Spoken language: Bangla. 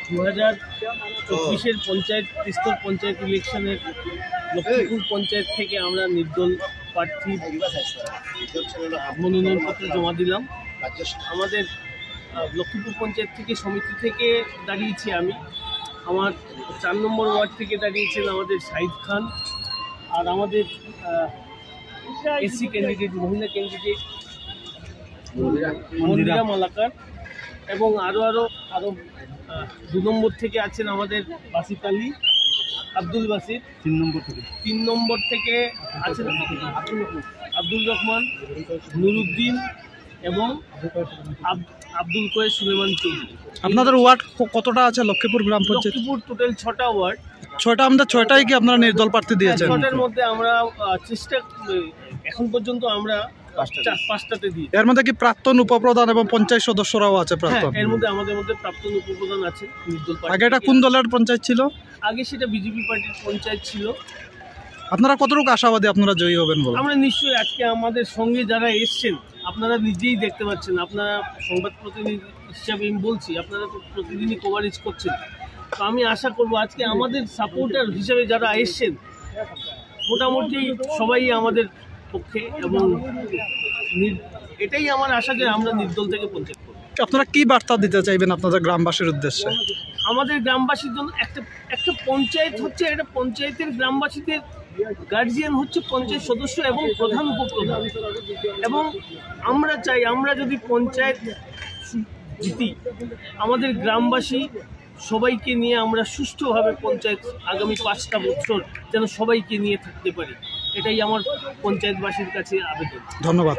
2024-এর পঞ্চায়েত স্তর পঞ্চায়েত ইলেকশনের লক্ষ্মীপুর পঞ্চায়েত থেকে আমরা নির্দল প্রার্থী মনোনয়নপত্র জমা দিলাম। আমাদের লক্ষ্মীপুর পঞ্চায়েত থেকে সমিতি থেকে দাঁড়িয়েছি আমি। আমার 4 নম্বর ওয়ার্ড থেকে দাঁড়িয়েছেন আমাদের শাহিদ খান, আর আমাদের এসসি ক্যান্ডিডেট মহিলা ক্যান্ডিডেট মন্দিরা মালাকার, এবং আরও 2 নম্বর থেকে আছেন আমাদের বাসিত আলী, আব্দুল বাসিত। 3 নম্বর থেকে আছেন আব্দুল রহমান, নুরুদ্দিন এবং আব্দুল কোয়েস সুলেমান চৌধুরী। আপনাদের ওয়ার্ড কতটা আছে লক্ষ্মীপুর গ্রাম পঞ্চায়েত? লক্ষ্মীপুর টোটাল 6টা ওয়ার্ড। 6টা, আমাদের 6টাই কি আপনারা নির্দল প্রার্থী দিয়েছেন? 6টার মধ্যে আমরা চেষ্টা এখন পর্যন্ত আমরা 5টাতে দিই। এর মধ্যে কি প্রাক্তন উপপ্রধান এবং পঞ্চায়েত সদস্যরাও আছে? প্রাক্তন, এর মধ্যে আমাদের মধ্যে প্রাক্তন উপপ্রধান আছে নির্দল প্রার্থী। আগে এটা কোন দলের পঞ্চায়েত ছিল? আগে সেটা বিজেপি পার্টির পঞ্চায়েত ছিল। আপনারা কতটুকু আশাবাদী আপনারা জয়ী হবেন বলে? আমরা নিশ্চয়ই, আজকে আমাদের সঙ্গে যারা এসছেন আপনারা নিজেই দেখতে পাচ্ছেন, আপনারা সংবাদ প্রতিনিধি হিসাবে আমি বলছি, আপনারা তো প্রতিদিনই কভারেজ করছেন। তো আমি আশা করব আজকে আমাদের সাপোর্টার হিসেবে যারা এসছেন মোটামুটি সবাই আমাদের পক্ষে, এবং এটাই আমার আশা যে আমরা নির্দল থেকে পঞ্চায়েত করব। আপনারা কি বার্তা দিতে চাইবেন আপনাদের গ্রামবাসীর উদ্দেশ্যে? আমাদের গ্রামবাসীর জন্য একটা পঞ্চায়েত হচ্ছে, একটা পঞ্চায়েতের গ্রামবাসীদের গার্জিয়ান হচ্ছে পঞ্চায়েত সদস্য এবং প্রধান উপপ্রধান, এবং আমরা চাই আমরা যদি পঞ্চায়েত জিতি আমাদের গ্রামবাসী সবাইকে নিয়ে আমরা সুষ্ঠুভাবে পঞ্চায়েত আগামী 5টা বছর যেন সবাইকে নিয়ে থাকতে পারি, এটাই আমার পঞ্চায়েতবাসীর কাছে আবেদন। ধন্যবাদ।